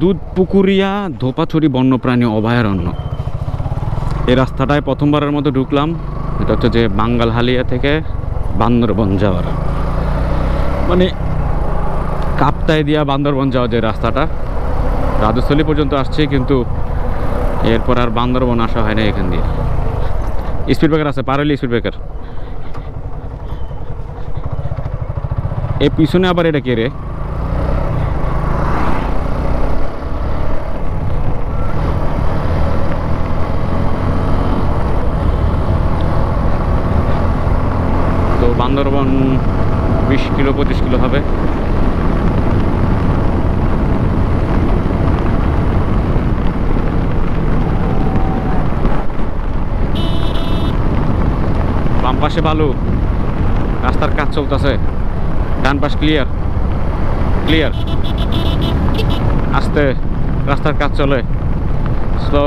দুধপুকুরিয়া ধোপাছড়ি বন্যপ্রাণী অভয়ারণ্য। এই রাস্তাটায় প্রথমবারের মতো ঢুকলাম। এটা হচ্ছে যে বাঙ্গালহালিয়া থেকে বান্দরবন যাওয়ার, মানে কাপ্তাই দিয়া বান্দরবন যাওয়ার যে রাস্তাটা, রাজস্থলী পর্যন্ত আসছে, কিন্তু এরপর আর বান্দরবন আসা হয় না এখান দিয়ে। স্পিড ব্রেকার আছে, পারেলি স্পিড ব্রেকার। এই পিছনে আবার এটা কে রে? তো বান্দরবন 20 কিলো 25 কিলো হবে। বাম পাশে বালু, রাস্তার কাজ চলতেছে। ডান পাশ ক্লিয়ার ক্লিয়ার। আস্তে, রাস্তার কাজ চলে, স্লো।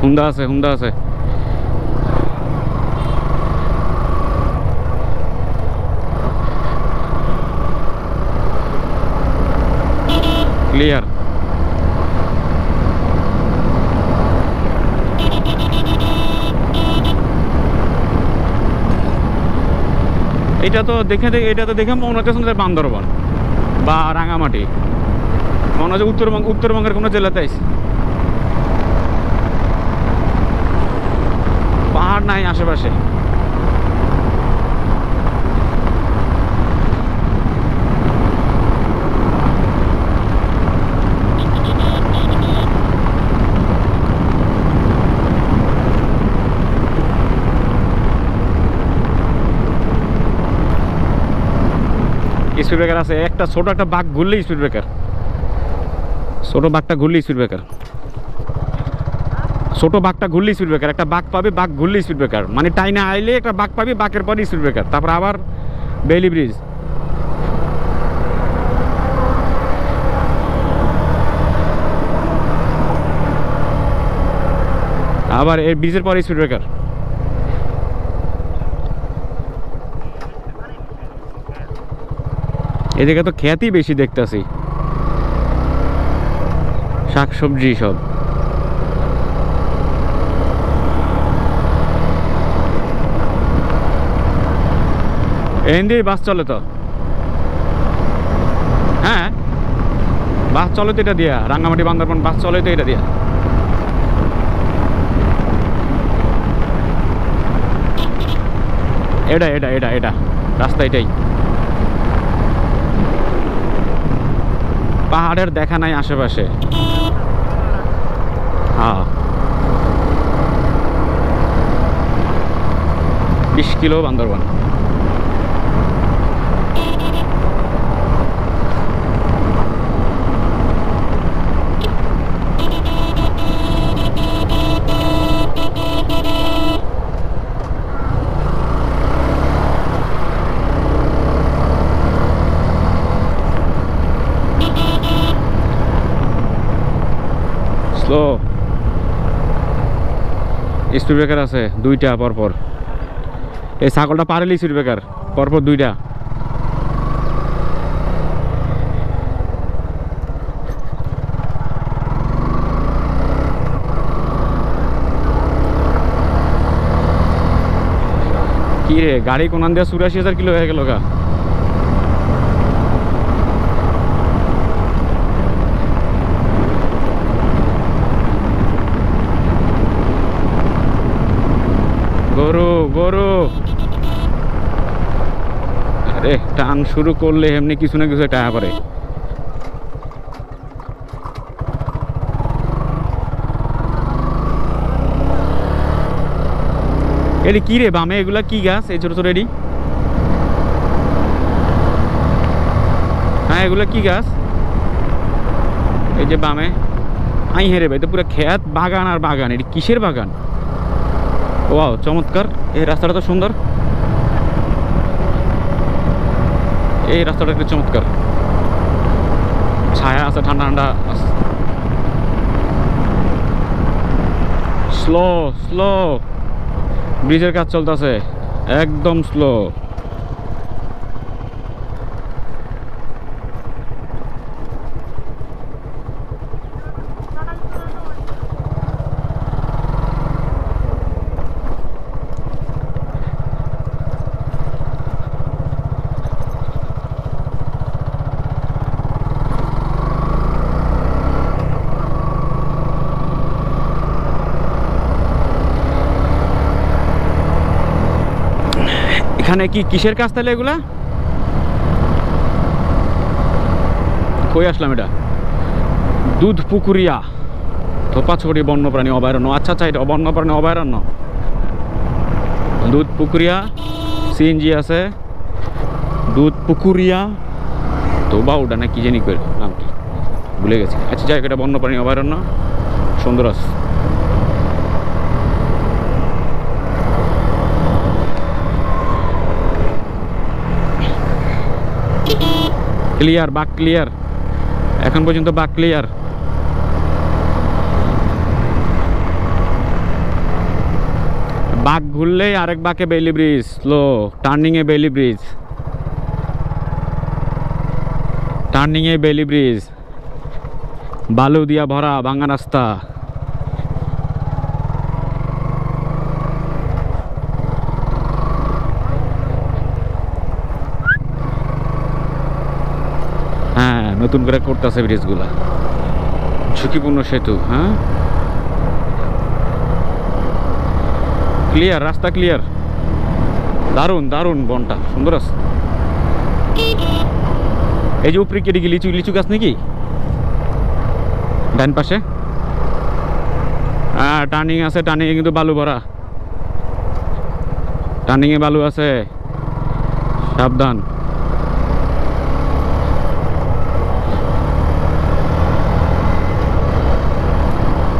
হুন্ডা আছে, হুন্ডা আছে। ক্লিয়ার। এটা তো দেখে মনে হচ্ছে বান্দরবন বা রাঙামাটি, মনে হচ্ছে উত্তরবঙ্গের কোনো জেলাতে আইছি। পাহাড় নাই আশেপাশে। স্পিড ব্রেকার আছে, একটা ছোট একটা বাঘ ঘুরলেই স্পিড ব্রেকার। ছোট বাঘটা ঘুরলেই স্পিড ব্রেকার। ছোট বাঘটা ঘুরলেই স্পিড ব্রেকার। একটা বাঘ পাবে, বাঘ ঘুরলেই স্পিড ব্রেকার। মানে টাইনা আইলে একটা বাঘ পাবে, বাঘের পরই স্পিড ব্রেকার। তারপর আবার বেইলি ব্রিজ। আবার এই ব্রিজের পরে স্পিড ব্রেকার। এদিকে তো খ্যাতি বেশি দেখতেছি, শাকসবজি সব। এখান দিয়ে বাস চলে তো। হ্যাঁ, বাস চলে তো এটা দিয়া, রাঙ্গামাটি বান্দরবন বাস চলে তো এটা দিয়া। এটা এটা এটা এটা রাস্তা এটাই। পাহাড়ের দেখা নাই আশেপাশে। হ্যাঁ, 20 kilo Bandarban. Slow. Speed breaker আছে দুইটা পরপর। এই ছাগলটা পারেলি স্পিড ব্রেকার পরপর দুইটা। কি রে, গাড়ি কোনান দেওয়া 84,000 কিলো হয়ে গেল গা। গরু গরু, আরে টান শুরু করলে এমনি কিছু না কিছু টাকা পড়ে। এটি কি রে বামে, এগুলা কি গাছ এই ছোট ছোট? এটি হ্যাঁ, এগুলা কি গাছ? এই যে বামে, আই হেরে ভাই, তো পুরো ক্ষেত, বাগান আর বাগান। এটি কিসের বাগান? ওয়াও, চমৎকার। এই রাস্তাটা তো সুন্দর, এই রাস্তাটা একটু চমৎকার। ছায়া আছে, ঠান্ডা ঠান্ডা। স্লো স্লো, ব্রিজের কাজ চলতেছে, একদম স্লো। এখানে কি কিসের কাজ তাহলে এগুলা? কই আসলাম এটা? দুধ পুকুরিয়া ধোপাছড়ি বন্যপ্রাণী অভয়ারণ্য। আচ্ছা আচ্ছা, এটা বন্যপ্রাণী অভয়ারণ্য। দুধ পুকুরিয়া সিএনজি আছে, দুধ পুকুরিয়া তো বা ওটা না কি জানি করে নাম কি ভুলে গেছি। আচ্ছা যাই, এটা বন্যপ্রাণী অভয়ারণ্য সুন্দর আছে। ক্লিয়ার, বাঘ ক্লিয়ার, এখন পর্যন্ত বাঘ ক্লিয়ার। বাঘ ঘুরলেই আরেক বাঁকে বেইলি ব্রিজ, স্লো টার্নিংয়ে বেইলি ব্রিজ, টার্নিংয়ে বেইলি ব্রিজ, বালু দিয়া ভরা ভাঙা রাস্তা। হ্যাঁ, নতুন করে করতেছে ব্রিজগুলা, ঝুঁকিপূর্ণ সেতু। হ্যাঁ ক্লিয়ার, রাস্তা ক্লিয়ার, দারুণ দারুণ, বনটা সুন্দর আছে। এই যে উপরে কেটে কি লিচু, লিচু গাছ নাকি ডান পাশে? হ্যাঁ টার্নিং আছে, টার্নিংয়ে কিন্তু বালু ভরা, টার্নিংয়ে বালু আছে, সাবধান।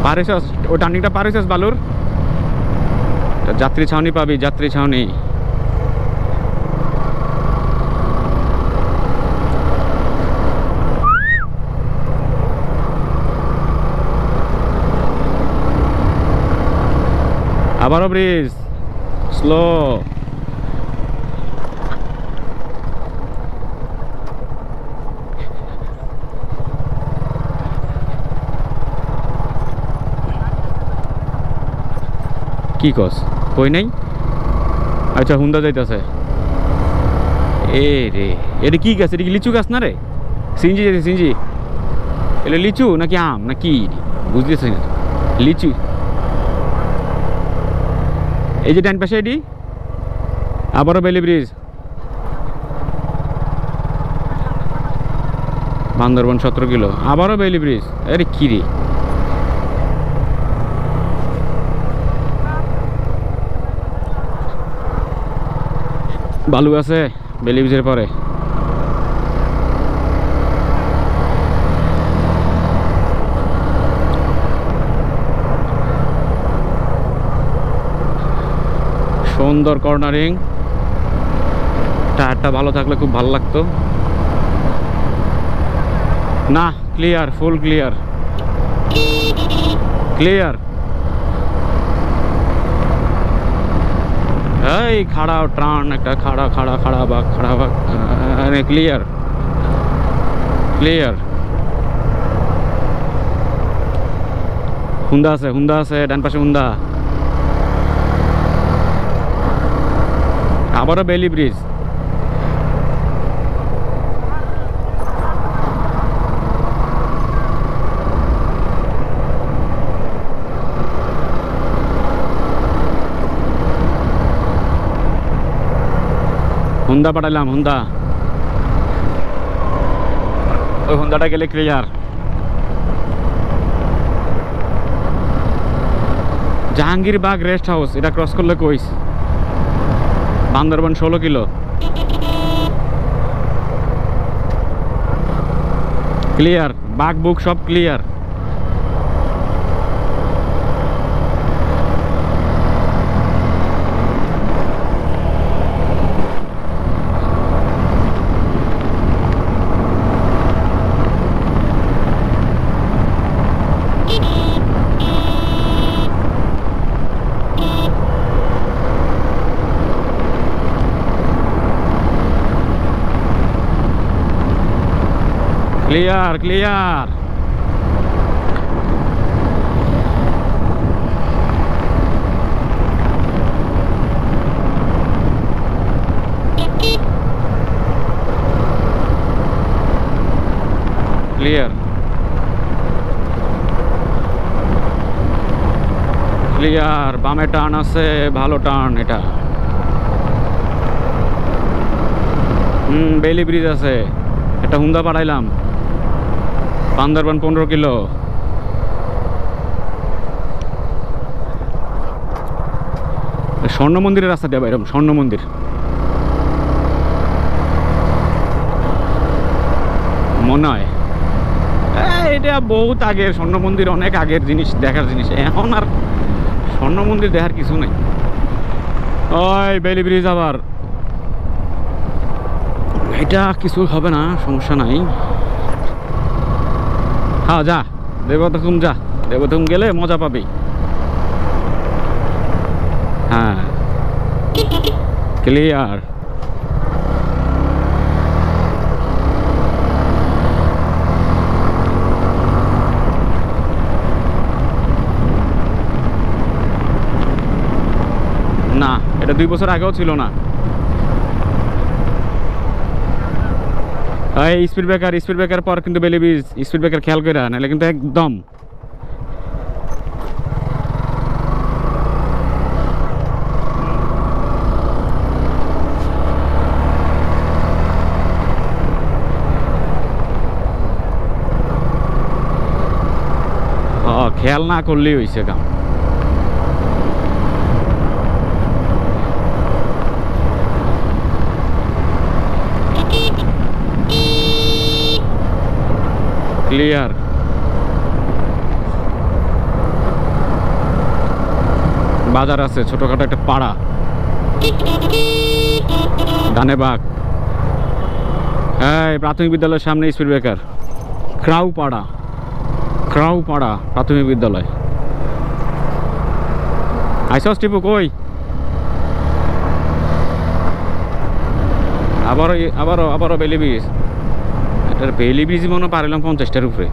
পারিস ও টার্নিংটা পারিস বালুর? যাত্রী ছাউনি পাবি, যাত্রী ছাউনি। আবারও ব্রিজ, স্লো। কি কস কই নাই? আচ্ছা হুন্দা যাইতেছে। এ রে, এটা কি গাছ? এটা কি লিচু গাছ না রে? সিনজি যাইছে, সিনজি। এটা লিচু নাকি আম না কি বুঝতেছি না। লিচু। এই যে ডান পাশে এটি আবারও বেলি ব্রিজ, বান্দরবন 17 কিলো, আবারও বেলি ব্রিজ। আরে কি রে, বালু আছে বেলি ব্রিজের পরে। সুন্দর কর্নারিং, টায়ারটা ভালো থাকলে খুব ভালো লাগতো। না ক্লিয়ার, ফুল ক্লিয়ার, ক্লিয়ার। এই খাড়া ট্রান একটা, খাড়া খাড়া খাড়া বাঘ, খাড়া বাঘ। Clear clear. হুন্দা আছে, হুন্দা আছে ডান পাশে, হুন্দা। আবারও বেলি ব্রিজ। হুন্দা পাঠালাম, হুন্দা। ওই হুন্দাটা গেলে clear. Jahangir Bagh rest house, এটা ক্রস করলে কইস বান্দরবান 16 কিলো। ক্লিয়ার, বাঘ বুক সব clear. Clear clear. Clear clear. বামে টার্ন আছে, ভালো টার্ন এটা। বেইলি ব্রিজ আছে, একটা হুন্দা পাঠাইলাম, বান্দরবান 15 কিলো। স্বর্ণ মন্দিরের রাস্তা দিয়ে বাইরম, স্বর্ণ মন্দির মনে হয়। এটা বহুত আগের স্বর্ণ মন্দির, অনেক আগের জিনিস, দেখার জিনিস। এখন আর স্বর্ণ মন্দির দেখার কিছু নাই। ওই বেইলি ব্রিজ আবার, এটা কিছু হবে না, সমস্যা নাই। হ্যাঁ যা দেবতকুম, যা দেবতকুম গেলে মজা পাবি। হ্যাঁ ক্লিয়ার। না, এটা 2 বছর আগেও ছিল না। এই স্পিড ব্রেকার পর কিন্তু বেইলি ব্রিজ, স্পিড ব্রেকার খেয়াল করে, নাহলে কিন্তু একদম খেয়াল না করলেই হয়েছে কাম। ক্লিয়ার। বাজার আছে, ছোটখাটো একটা পাড়া, ধানেবাগ। এই প্রাথমিক বিদ্যালয়ের সামনে স্পিড ব্রেকার, ক্রাউপাড়া প্রাথমিক বিদ্যালয়। আইসস টিপু কই? আবারও বেইলি ব্রিজ। এটার বেইলি ব্রিজ মনে পারিলাম 50টার উপরে।